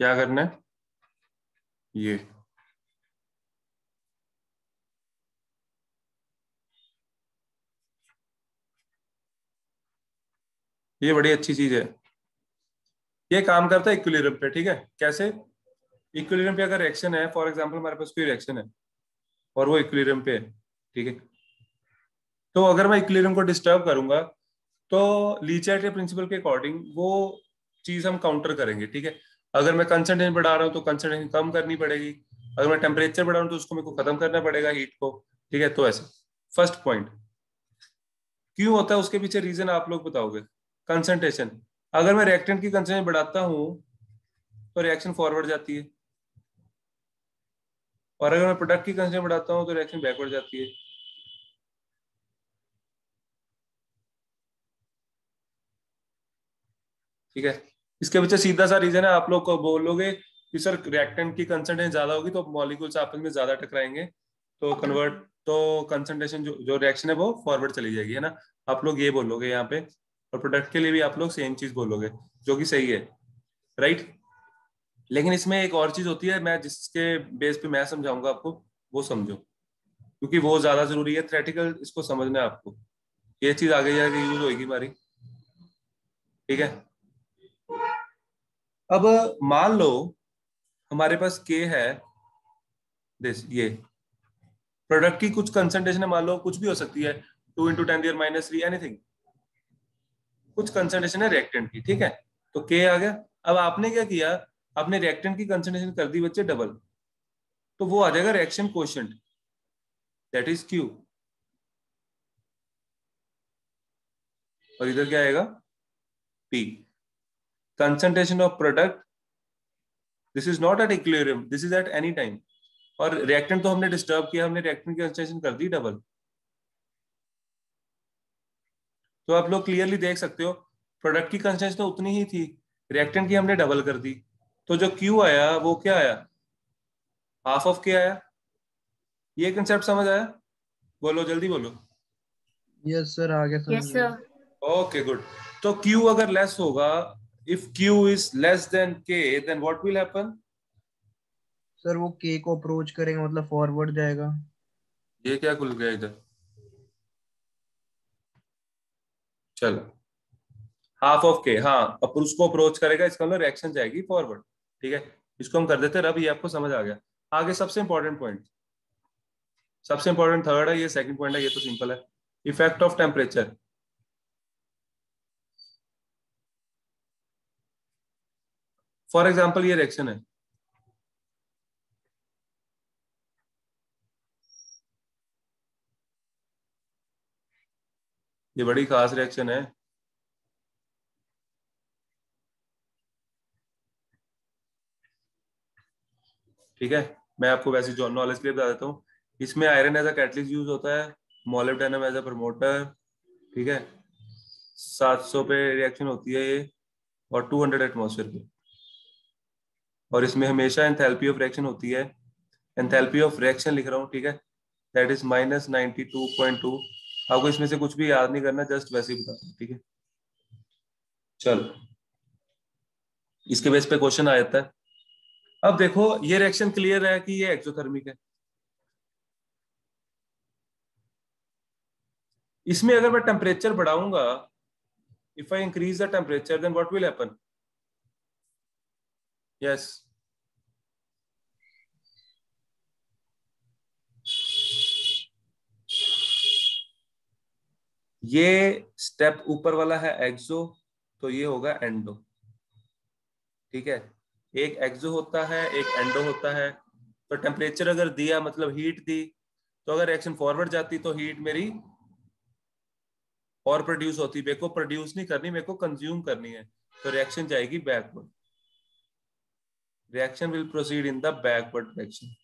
क्या करना है? ये बड़ी अच्छी चीज है। ये काम करता है इक्विलिब्रियम पे, ठीक है। कैसे? इक्विलिब्रियम पे अगर रिएक्शन है, फॉर एग्जांपल हमारे पास कोई रिएक्शन है और वो इक्विलिब्रियम पे है, ठीक है, तो अगर मैं इक्विलिब्रियम को डिस्टर्ब करूंगा तो ली चार्ट के प्रिंसिपल के अकॉर्डिंग वो चीज हम काउंटर करेंगे, ठीक है। अगर मैं कंसंट्रेशन बढ़ा रहा हूँ तो कंसंट्रेशन कम करनी पड़ेगी, अगर मैं टेम्परेचर बढ़ा रहा हूँ तो उसको मेरे को खत्म करना पड़ेगा, हीट को, ठीक है। तो ऐसे फर्स्ट पॉइंट क्यों होता है, उसके पीछे रीजन आप लोग बताओगे। कंसंट्रेशन, अगर मैं रिएक्टेंट की कंसंट्रेशन बढ़ाता हूँ तो रिएक्शन फॉरवर्ड जाती है, और अगर मैं प्रोडक्ट की कंसंट्रेशन बढ़ाता हूँ तो रिएक्शन बैकवर्ड जाती है। ठीक है, इसके पीछे सीधा सा रीजन है। आप लोग को बोलोगे कि सर रिएक्टेंट की कंसंट्रेशन ज्यादा होगी तो मॉलिक्यूल्स आपस में ज्यादा टकराएंगे, तो कन्वर्ट, तो कंसंट्रेशन जो जो रिएक्शन है वो फॉरवर्ड चली जाएगी, है ना। आप लोग ये बोलोगे यहाँ पे, और प्रोडक्ट के लिए भी आप लोग सेम चीज बोलोगे, जो कि सही है, राइट। लेकिन इसमें एक और चीज होती है, मैं जिसके बेस पे मैं समझाऊंगा आपको, वो समझो, क्योंकि वो ज्यादा जरूरी है। थ्रेटिकल इसको समझना है आपको, ये चीज आगे जाके यूज होगी हमारी, ठीक है। अब मान लो हमारे पास के है, दिस ये प्रोडक्ट की कुछ कंसंट्रेशन है, मान लो कुछ भी हो सकती है, 2 × 10⁻³ एनीथिंग, कुछ कंसंट्रेशन है रिएक्टेंट की, ठीक है। तो के आ गया। अब आपने क्या किया, आपने रिएक्टेंट की कंसंट्रेशन कर दी बच्चे डबल, तो वो आ जाएगा reaction quotient, that is Q. और इधर क्या आएगा, P. Concentration of product, this is not at equilibrium, this is at any time. और रिएक्टेंट तो हमने डिस्टर्ब किया, हमने रिएक्टेंट की कंसंट्रेशन कर दी डबल। तो आप लोग क्लियरली देख सकते हो, प्रोडक्ट की कंसंट्रेशन तो उतनी ही थी, रिएक्टेंट की हमने डबल कर दी, तो जो क्यू आया वो क्या आया, हाफ ऑफ के आया। ये कंसेप्ट समझ आया? बोलो जल्दी बोलो। यस सर, आगे समझ यस गए। सर। Okay good. तो क्यू अगर लेस होगा, if Q is less than K, then what will happen? Sir वो के को अप्रोच करेगा, मतलब फॉरवर्ड जाएगा। ये क्या खुल गया इधर, चलो, हाफ ऑफ के, हाँ, अब उसको अप्रोच करेगा, इसका मतलब रिएक्शन जाएगी फॉरवर्ड, ठीक है। इसको हम कर देते हैं, अब ये आपको समझ आ गया। आगे सबसे इंपॉर्टेंट पॉइंट, सबसे इंपॉर्टेंट थर्ड है, ये सेकंड पॉइंट है, ये तो सिंपल है। Effect of temperature. For example ये रिएक्शन है, ये बड़ी खास रिएक्शन है, ठीक है। मैं आपको वैसे जो नॉलेज के लिए बता देता हूँ, इसमें iron as a catalyst use होता है, मोलिब्डेनम एज अ प्रमोटर, ठीक है। 700 पे रिएक्शन होती है ये, और 200 एटमॉस्फेयर पे, और इसमें हमेशा एंथैल्पी ऑफ रिएक्शन होती है। एंथैल्पी ऑफ रिएक्शन लिख रहा हूँ, ठीक है, दैट इज -92.2। आपको इसमें से कुछ भी याद नहीं करना, जस्ट वैसे ही बताता हूँ, ठीक है। चलो, इसके बेस पे क्वेश्चन आ जाता है। अब देखो ये रिएक्शन क्लियर है कि ये एक्सोथर्मिक है। इसमें अगर मैं टेम्परेचर बढ़ाऊंगा, if I increase the temperature, then what will happen? Yes, ये स्टेप ऊपर वाला है एक्सो, तो ये होगा एंडो, ठीक है। एक एक्सो होता है, एक एंडो होता है। तो टेम्परेचर अगर दिया मतलब हीट दी, तो अगर रिएक्शन फॉरवर्ड जाती तो हीट मेरी और प्रोड्यूस होती, मेरे को प्रोड्यूस नहीं करनी, मेरे को कंज्यूम करनी है, तो रिएक्शन जाएगी backward. Reaction will proceed in the backward direction.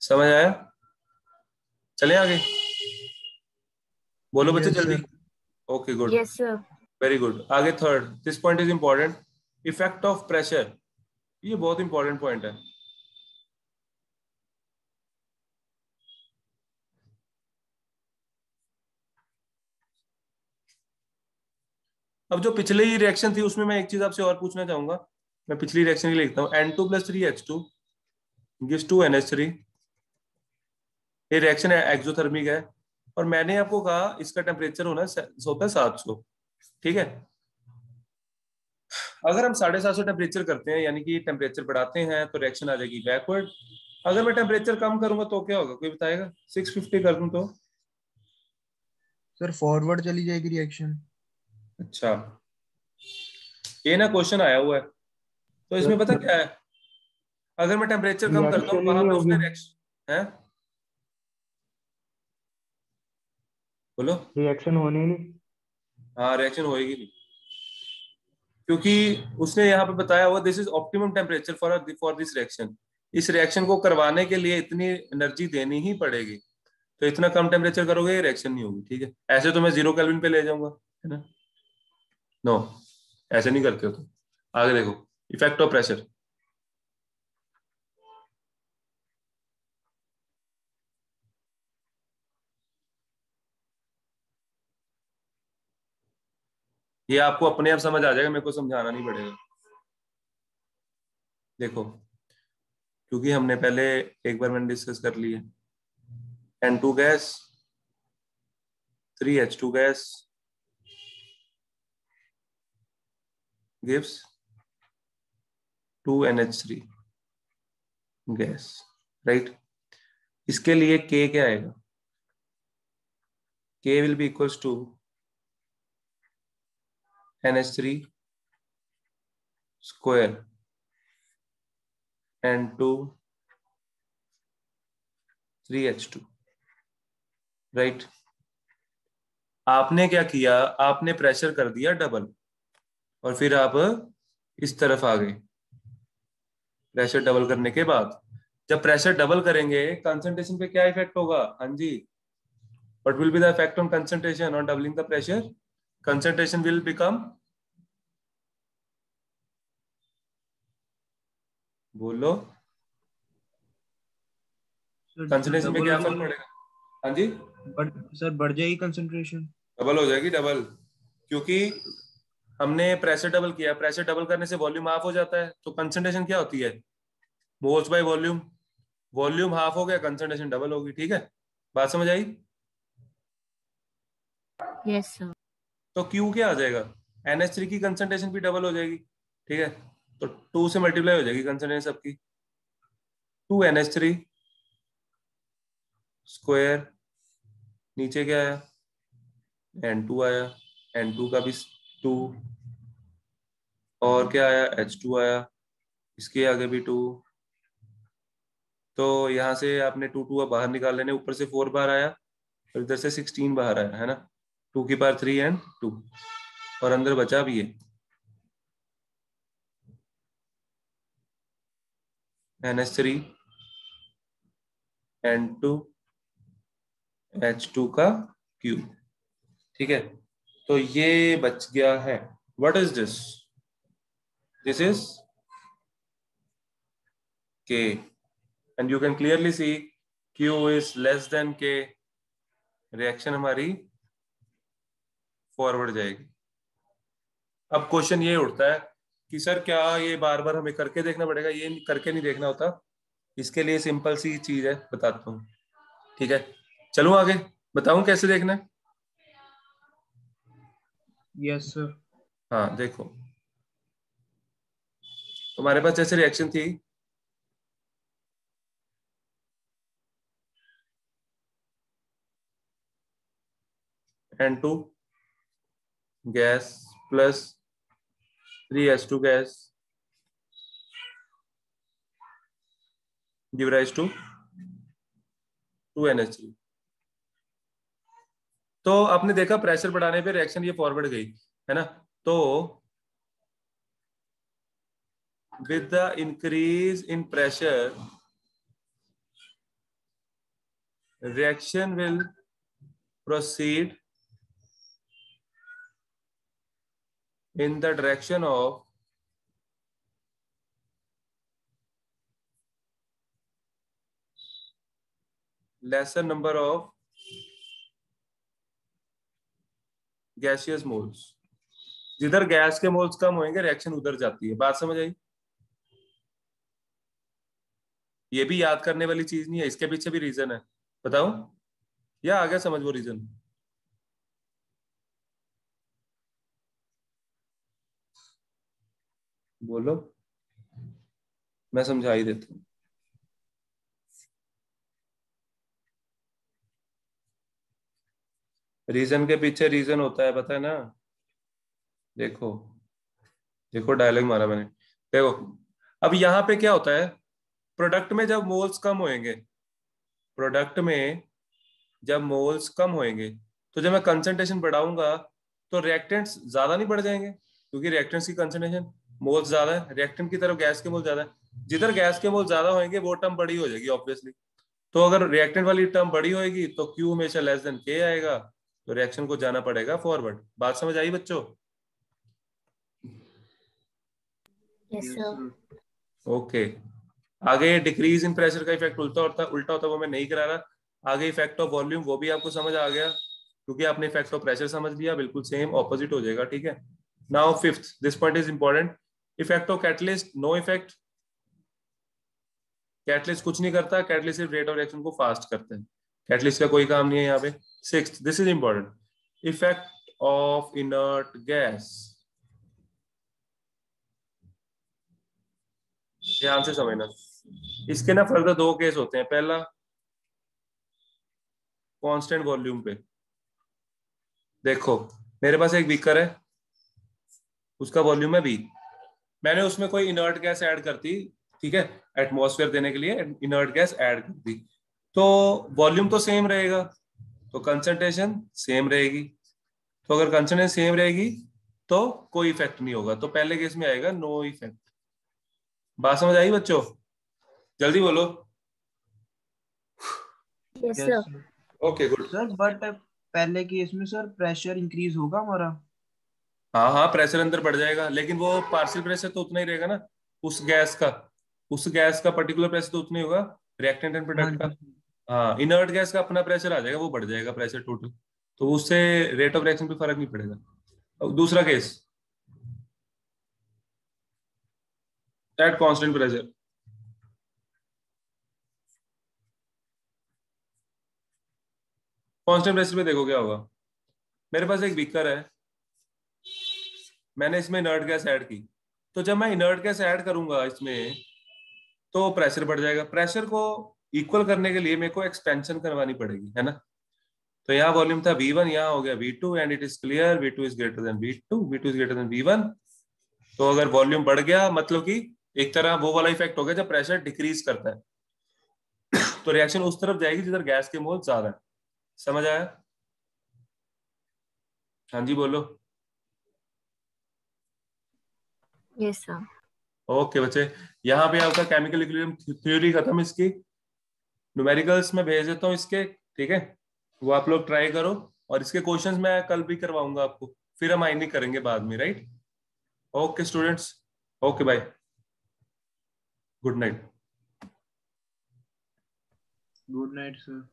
समझ आया? चले आगे, बोलो बच्चे यस जल्दी। Sir. Okay good, yes sir. Very good. आगे third, this point is important, effect of pressure. ये बहुत इंपॉर्टेंट पॉइंट है। अब जो पिछले ही रिएक्शन थी उसमें मैं एक चीज आपसे और पूछना चाहूंगा, मैं पिछली रिएक्शन ही लिखता हूँ, N2 + 3H2 gives 2NH3। ये रिएक्शन एक्सोथर्मिक है और मैंने आपको कहा इसका टेम्परेचर होता है 700, ठीक है। अगर हम 750 टेम्परेचर करते हैं यानी कि टेम्परेचर बढ़ाते हैं तो रिएक्शन आ जाएगी बैकवर्ड। अगर मैं टेम्परेचर कम करूंगा तो क्या होगा, कोई बताएगा? 650 कर दूं तो? सर फॉरवर्ड चली जाएगी रिएक्शन। अच्छा, ये ना क्वेश्चन आया हुआ है, तो इसमें पता क्या है, अगर मैं टेम्परेचर कम करता हूँ रिएक्शन ही वहां नहीं पे होगी। उसने रिएक्शन है, बोलो। रिएक्शन होनी ही नहीं। हाँ, रिएक्शन होएगी नहीं, क्योंकि उसने यहाँ पे बताया हुआ this is optimum temperature for this reaction. इस रिएक्शन को करवाने के लिए इतनी एनर्जी देनी ही पड़ेगी, तो इतना कम टेम्परेचर करोगे रिएक्शन नहीं होगी, ठीक है। ऐसे तो मैं 0 केल्विन पे ले जाऊंगा, है ना। नो, ऐसे नहीं करते हो तो। आगे देखो, इफेक्ट ऑफ प्रेशर। ये आपको अपने आप समझ आ जाएगा, मेरे को समझाना नहीं पड़ेगा। देखो, क्योंकि हमने पहले एक बार मैंने डिस्कस कर लिए, N2 gas 3H2 gas gives 2NH3 gas, right. इसके लिए K क्या आएगा? K will be equals to NH3 square N2 3H2, right. आपने क्या किया, आपने प्रेशर कर दिया डबल और फिर आप इस तरफ आ गए। प्रेशर डबल करने के बाद जब प्रेशर डबल करेंगे कंसंट्रेशन पे क्या इफेक्ट होगा? हाँ जी, what will be the effect on concentration on doubling the pressure? Concentration will become, बोलो, सर कंसंट्रेशन पे डबल हो क्या फर्क जाएगी। पड़ेगा? हाँ जी, सर बढ़ जाएगी कंसंट्रेशन। डबल हो जाएगी, डबल। क्योंकि हमने प्रेशर डबल किया, प्रेशर डबल करने से वॉल्यूम हाफ हो जाता है, तो कंसंट्रेशन क्या होती है? Moles by volume. Volume half हो गया, कंसंट्रेशन डबल होगी, ठीक है। बात समझ आई? Yes sir. तो Q क्या आ जाएगा? NH3 की कंसंट्रेशन भी डबल हो जाएगी, ठीक है। तो 2 से मल्टीप्लाई हो जाएगी कंसंट्रेशन सबकी, 2NH3 स्क्वायर, नीचे क्या आया? N2 आया, N2 का भी 2, और क्या आया? H2 आया, इसके आगे भी 2। तो यहाँ से आपने 2 बाहर निकाल लेने, ऊपर से 4 बाहर आया और इधर से 16 बाहर आया, है ना। 2 की पावर 3 एंड 2, और अंदर बचा भी है NH3 N2 H2 का क्यूब, ठीक है। तो ये बच गया है, what is this? This is K, and you can clearly see Q is less then K, reaction हमारी फॉरवर्ड जाएगी। अब क्वेश्चन ये उठता है कि सर क्या ये बार बार हमें करके देखना पड़ेगा? ये करके नहीं देखना होता, इसके लिए सिंपल सी चीज है, बताता हूँ, ठीक है। चलूं आगे, बताऊं कैसे देखना है? Yes sir. हाँ देखो, तुम्हारे पास जैसे रिएक्शन थी, N2 gas plus 3H2 gas give rise to 2NH3। तो आपने देखा प्रेशर बढ़ाने पे रिएक्शन ये फॉरवर्ड गई, है ना। तो with the increase in pressure reaction will proceed in the direction of lesser number of gaseous moles। जिधर गैस के मोल्स कम होंगे रिएक्शन उधर जाती है। बात समझ आई? ये भी याद करने वाली चीज नहीं है, इसके पीछे भी रीजन है। बताओ, या आ गया समझ वो रीजन? बोलो, मैं समझा ही देता हूँ। रीजन के पीछे रीजन होता है, पता है ना? देखो, देखो डायलॉग मारा मैंने। देखो, अब यहाँ पे क्या होता है, प्रोडक्ट में जब मोल्स कम होंगे, प्रोडक्ट में जब मोल्स कम होंगे, तो जब मैं कंसंट्रेशन बढ़ाऊंगा तो रिएक्टेंट्स ज्यादा नहीं बढ़ जाएंगे, क्योंकि रिएक्टेंट्स की कंसंट्रेशन, मोल्स ज्यादा है, रिएक्टेंट की तरफ गैस के मोल ज्यादा है। जिधर गैस के मोल ज्यादा होंगे वो टर्म बड़ी हो जाएगी ऑब्वियसली। तो अगर रिएक्टेंट वाली टर्म बड़ी होगी तो क्यू हमेशा लेस देन के आएगा, तो रिएक्शन को जाना पड़ेगा फॉरवर्ड। बात समझ आई बच्चों? Yes sir. ओके। आगे डिक्रीज इन प्रेशर का इफेक्ट उल्टा होता वो मैं नहीं करा रहा। आगे इफेक्ट ऑफ वॉल्यूम वो भी आपको समझ आ गया, क्योंकि आपने इफेक्ट ऑफ प्रेशर समझ लिया, बिल्कुल सेम ऑपोजिट हो जाएगा। ठीक है, now fifth, this point is important. Effect of catalyst, no effect. Catalyst कुछ नहीं करता, कैटलिस्ट सिर्फ रेट ऑफ रिएक्शन को फास्ट करते हैं, कैटलिस्ट का कोई काम नहीं है यहाँ पे। Sixth, this is important, effect of inert gas. ध्यान से समझना, इसके ना फर्दर दो केस होते हैं। पहला, कांस्टेंट वॉल्यूम पे। देखो, मेरे पास एक बीकर है, उसका वॉल्यूम है V, मैंने उसमें कोई इनर्ट गैस ऐड कर दी, ठीक है, एटमॉस्फेयर देने के लिए इनर्ट गैस ऐड कर दी, तो वॉल्यूम तो सेम रहेगा, तो कंसंट्रेशन सेम रहेगी। तो अगर कंसंट्रेशन सेम रहेगी तो कोई इफेक्ट नहीं होगा, तो पहले केस में आएगा नो इफेक्ट। बात समझ आई बच्चों? जल्दी बोलो। Yes yes sir. Sir. Okay good. Sir but पहले केस में सर प्रेशर इंक्रीज होगा हमारा। हाँ हाँ, प्रेशर अंदर बढ़ जाएगा, लेकिन वो पार्शियल प्रेशर तो उतना ही रहेगा ना, उस गैस का, उस गैस का पर्टिकुलर प्रेशर तो उतना ही होगा, रिएक्टेंट एंड हाँ प्रोडक्ट का। जी। हाँ, इनर्ट गैस का अपना प्रेशर आ जाएगा, वो बढ़ जाएगा प्रेशर टोटल, तो उससे रेट ऑफ रिएक्शन पे फर्क नहीं पड़ेगा। अब दूसरा case, at constant pressure. Constant pressure पे देखो क्या होगा। मेरे पास एक बीकर है, मैंने इसमें इनर्ट गैस ऐड की, तो जब मैं इनर्ट गैस ऐड करूंगा इसमें तो प्रेशर बढ़ जाएगा। प्रेशर को इक्वल करने के लिए मेरे को एक्सपेंशन करवानी पड़ेगी, है ना? तो यहाँ वॉल्यूम था V1, यहाँ हो गया V2, and it is clear V2 is greater than V2, V2 is greater than V1। तो अगर वॉल्यूम बढ़ गया, मतलब कि एक तरह वो वाला इफेक्ट हो गया जब प्रेशर डिक्रीज करता है, तो रिएक्शन उस तरफ जाएगी जिधर गैस के मोल ज्यादा है। समझ आया? हाँ जी बोलो। Yes sir. ओके बच्चे, यहाँ पे आपका केमिकल इक्विलिब्रियम थ्योरी खत्म। इसकी न्यूमेरिकल्स में भेज देता हूँ इसके, ठीक है, वो आप लोग ट्राई करो, और इसके क्वेश्चंस मैं कल भी करवाऊंगा आपको, फिर हम आइनिंग करेंगे बाद में, right? Okay students, okay bye, good night. Good night sir.